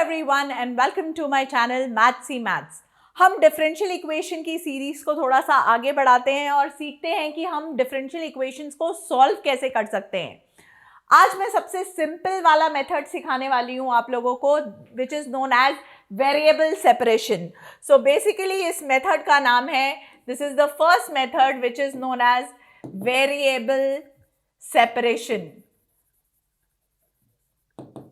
Everyone and welcome to my channel Mathsy Maths. हम differential equation की series को थोड़ा सा आगे बढ़ाते हैं और सीखते हैं कि हम डिफरेंशियल इक्वेशंस को सॉल्व कैसे कर सकते हैं। आज मैं सबसे सिंपल वाला मेथड सिखाने वाली हूँ आप लोगों को, which is known as variable separation. So basically इस मेथड का नाम है, this is the first method which is known as variable separation.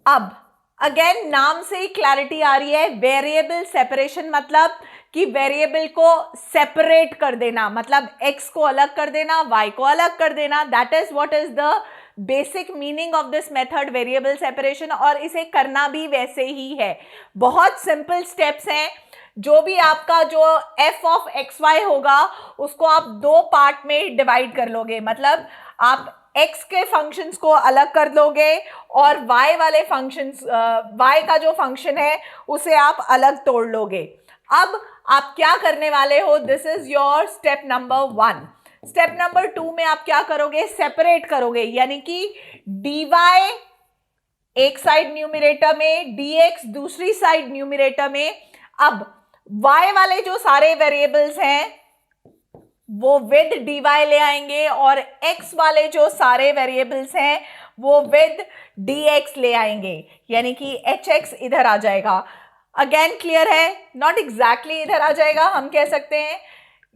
अब अगेन नाम से ही क्लैरिटी आ रही है। वेरिएबल सेपरेशन मतलब कि वेरिएबल को सेपरेट कर देना, मतलब x को अलग कर देना, y को अलग कर देना। That is what is the basic meaning of this method variable separation. और इसे करना भी वैसे ही है, बहुत सिंपल स्टेप्स हैं। जो भी आपका जो f ऑफ xy होगा उसको आप दो पार्ट में डिवाइड कर लोगे, मतलब आप x के फंक्शंस को अलग कर लोगे और y वाले फंक्शंस, y का जो फंक्शन है उसे आप अलग तोड़ लोगे। अब आप क्या करने वाले हो, this is your step number 1। Step number 2 में आप क्या करोगे, सेपरेट करोगे, यानी कि dy एक साइड न्यूमरेटर में, dx दूसरी साइड न्यूमरेटर में। अब y वाले जो सारे वेरिएबल्स हैं वो विद dy ले आएंगे और x वाले जो सारे वेरिएबल्स हैं वो विद dx ले आएंगे, यानी कि hx इधर आ जाएगा। अगेन क्लियर है, नॉट एग्जैक्टली इधर आ जाएगा, हम कह सकते हैं।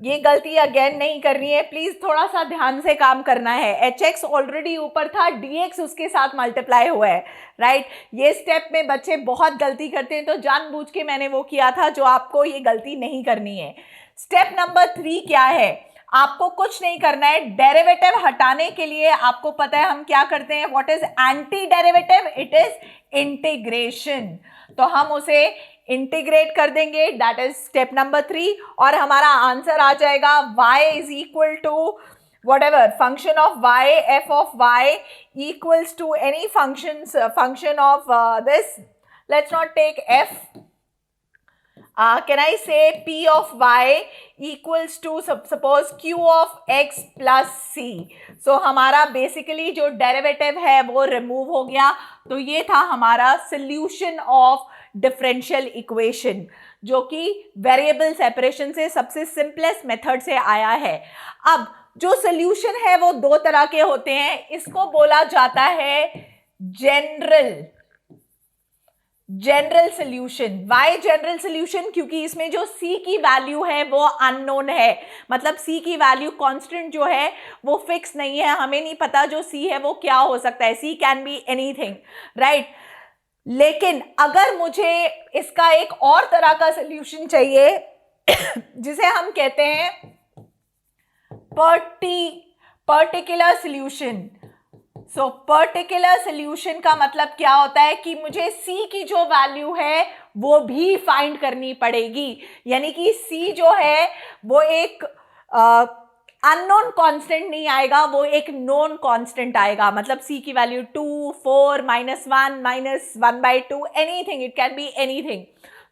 ये गलती अगेन नहीं करनी है, प्लीज थोड़ा सा ध्यान से काम करना है। hx ऑलरेडी ऊपर था, dx उसके साथ मल्टीप्लाई हुआ है, राइट। ये स्टेप में बच्चे बहुत गलती करते हैं, तो जानबूझ के मैंने वो किया था जो आपको ये गलती नहीं करनी है। स्टेप नंबर 3 क्या है, आपको कुछ नहीं करना है। डेरिवेटिव हटाने के लिए आपको पता है हम क्या करते हैं, what is anti derivative, it is integration. तो हम उसे इंटीग्रेट कर देंगे, दैट इज स्टेप नंबर 3, और हमारा आंसर आ जाएगा y is equal to whatever function of y, f of y equals to any function of this. Let's not take f. Can I say p of y equals to suppose q of x plus c. So हमारा basically जो derivative है वो remove हो गया। तो ये था हमारा सोल्यूशन ऑफ डिफरेंशियल इक्वेशन, जो कि वेरिएबल सेपरेशन से सबसे सिंपलेस्ट मेथड से आया है। अब जो सोल्यूशन है वो दो तरह के होते हैं, इसको बोला जाता है general solution. Y general solution, क्योंकि इसमें जो c की वैल्यू है वो अननोन है, मतलब c की वैल्यू कांस्टेंट जो है वो फिक्स नहीं है, हमें नहीं पता जो c है वो क्या हो सकता है, c can be anything, right. लेकिन अगर मुझे इसका एक और तरह का सोल्यूशन चाहिए जिसे हम कहते हैं particular solution. So particular solution का मतलब क्या होता है कि मुझे c की जो वैल्यू है वो भी फाइंड करनी पड़ेगी, यानी कि c जो है वो एक अननोन कांस्टेंट नहीं आएगा, वो एक नोन कांस्टेंट आएगा। मतलब c की value 2, 4, -1, -1/2, anything, it can be anything.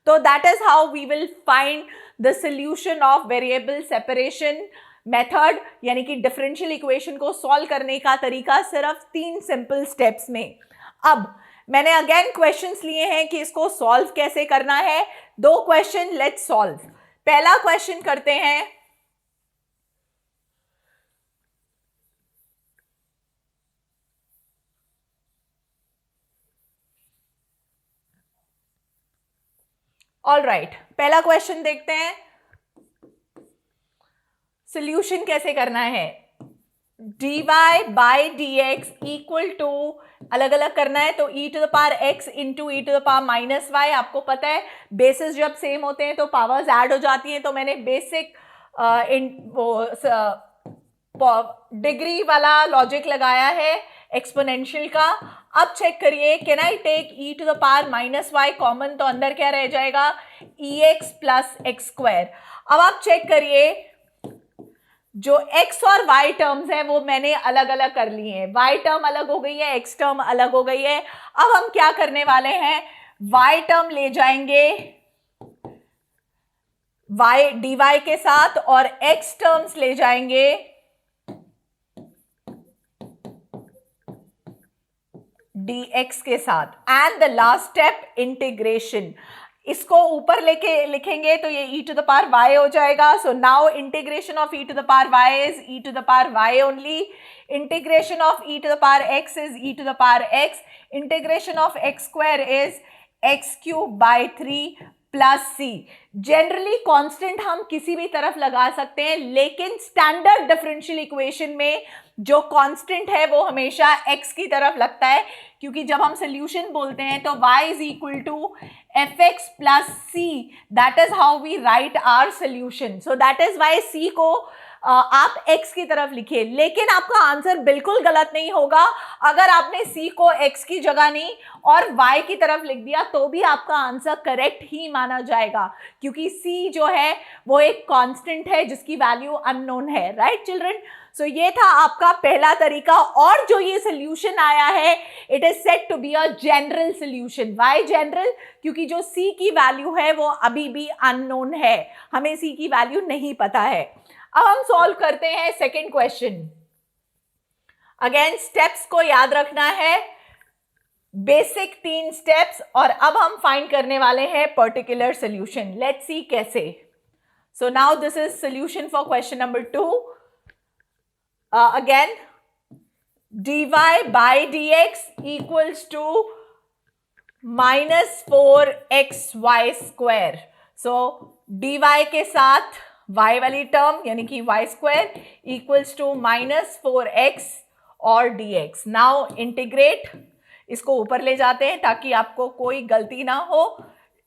तो that is how we will find the solution of variable separation method, यानी कि डिफरेंशियल इक्वेशन को सॉल्व करने का तरीका सिर्फ 3 सिंपल स्टेप्स में। अब मैंने अगेन क्वेश्चंस लिए हैं कि इसको सॉल्व कैसे करना है। 2 क्वेश्चन, लेट्स सॉल्व। पहला क्वेश्चन करते हैं, ऑलराइट, पहला क्वेश्चन देखते हैं सोल्यूशन कैसे करना है। dy by dx equal to, अलग अलग करना है तो e to the power x into e to the power minus y। आपको पता है बेसिस जब सेम होते हैं तो पावर्स ऐड हो जाती हैं, तो मैंने बेसिक डिग्री वाला लॉजिक लगाया है एक्सपोनेंशियल का। अब चेक करिए, can I take e to the power minus y common, तो अंदर क्या रह जाएगा, ex प्लस एक्स स्क्वायर। अब आप चेक करिए, जो x और y टर्म्स हैं वो मैंने अलग अलग कर लिए हैं, y टर्म अलग हो गई है, x टर्म अलग हो गई है। अब हम क्या करने वाले हैं, y टर्म ले जाएंगे y dy के साथ और x टर्म्स ले जाएंगे dx के साथ, and the last step integration. इसको ऊपर लेके लिखेंगे तो ये e to the power y हो जाएगा। So now integration of e to the power y is e to the power y only, integration of e to the power x is e to the power x, integration of x square is x cube by 3 plus C. Generally constant हम किसी भी तरफ लगा सकते हैं, लेकिन standard differential equation में जो कांस्टेंट है वो हमेशा x की तरफ लगता है, क्योंकि जब हम सोल्यूशन बोलते हैं तो y is equal to F X plus C, that is how we write our solution. So that is why c को आप x की तरफ लिखिए, लेकिन आपका आंसर बिल्कुल गलत नहीं होगा अगर आपने c को x की जगह नहीं और y की तरफ लिख दिया, तो भी आपका आंसर करेक्ट ही माना जाएगा, क्योंकि c जो है वो एक कांस्टेंट है जिसकी वैल्यू अननोन है। Right children? सो ये था आपका पहला तरीका, और जो ये सोल्यूशन आया है it is said to be a general solution. Why general? क्योंकि जो c की वैल्यू है वो अभी भी अननोन है, हमें c की वैल्यू नहीं पता है। अब हम सॉल्व करते हैं सेकंड क्वेश्चन। अगेन स्टेप्स को याद रखना है, बेसिक 3 स्टेप्स, और अब हम फाइंड करने वाले हैं पर्टिकुलर सोल्यूशन। लेट्स सी कैसे। So now this is solution for question number 2। Again dy by dx equals to -4xy square. So dy के साथ y वाली टर्म यानी कि y square equals to -4x और dx। नाउ इंटीग्रेट, इसको ऊपर ले जाते हैं ताकि आपको कोई गलती ना हो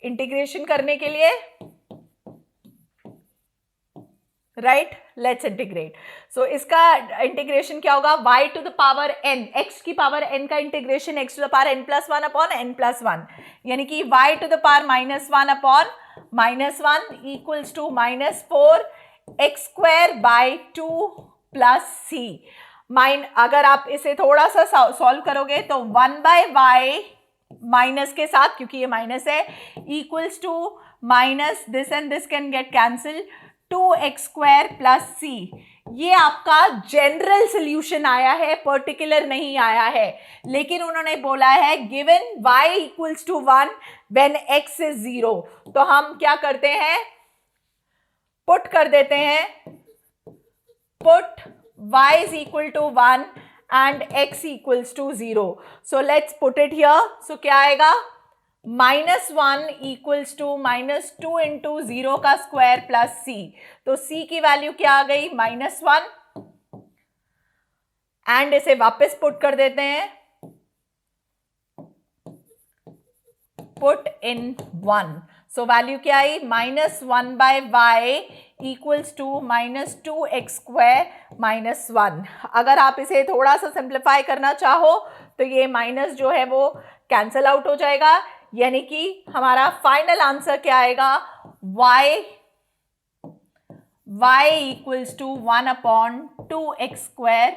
इंटीग्रेशन करने के लिए। Right, let's integrate. सो इसका इंटीग्रेशन क्या होगा? y to the power n, x की पावर n का integration x to the power n plus 1 upon n plus 1, यानी कि y to the power -1 upon -1 equals to -4x square by 2 plus C. अगर आप इसे थोड़ा सा सॉल्व करोगे तो 1 बाय y माइनस के साथ, क्योंकि ये माइनस है, equals to minus this and this can get cancel 2x square plus C. ये आपका जनरल सोल्यूशन आया है, पर्टिकुलर नहीं आया है, लेकिन उन्होंने बोला है given y equals to 1 when x is 0, तो हम क्या करते हैं? पुट कर देते हैं, put y is equal to 1 and x equals to 0. So let's put it here. So क्या आएगा? -1 equals to -2 into 0 का स्क्वायर प्लस c। तो c की वैल्यू क्या आ गई? -1, एंड इसे वापस पुट कर देते हैं, पुट इन 1। सो वैल्यू क्या आई? -1 by y equals to -2x square -1। अगर आप इसे थोड़ा सा सिंप्लीफाई करना चाहो तो ये माइनस जो है वो कैंसल आउट हो जाएगा, यानी कि हमारा फाइनल आंसर क्या आएगा? y equals to 1 upon 2x square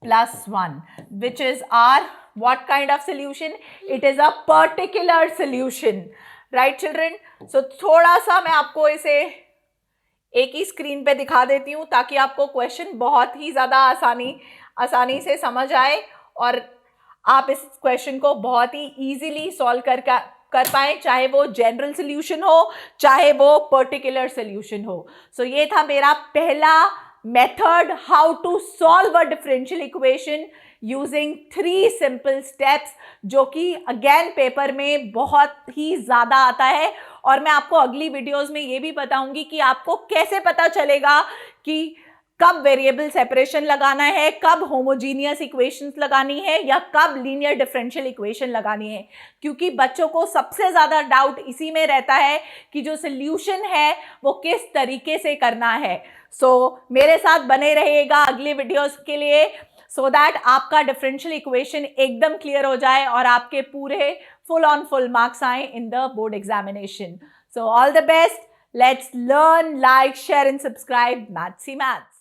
plus 1, which is our what kind of solution? It is a particular solution, right children? So थोड़ा सा मैं आपको इसे एक ही स्क्रीन पे दिखा देती हूँ ताकि आपको क्वेश्चन बहुत ही ज़्यादा आसानी से समझ आए और आप इस क्वेश्चन को बहुत ही इजीली सॉल्व कर पाए, चाहे वो जनरल सोल्यूशन हो चाहे वो पर्टिकुलर सोल्यूशन हो। सो ये था मेरा पहला method, how to solve a differential equation using 3 simple steps, जो कि अगेन पेपर में बहुत ही ज़्यादा आता है। और मैं आपको अगली वीडियोस में ये भी बताऊंगी कि आपको कैसे पता चलेगा कि कब वेरिएबल सेपरेशन लगाना है, कब होमोजीनियस इक्वेशंस लगानी है या कब लीनियर डिफरेंशियल इक्वेशन लगानी है, क्योंकि बच्चों को सबसे ज़्यादा डाउट इसी में रहता है कि जो सोल्यूशन है वो किस तरीके से करना है। सो मेरे साथ बने रहिएगा अगली वीडियोस के लिए, सो दैट आपका डिफरेंशियल इक्वेशन एकदम क्लियर हो जाए और आपके पूरे फुल मार्क्स आए in the board examination. So all the best, let's learn, like, share and subscribe maths he maths.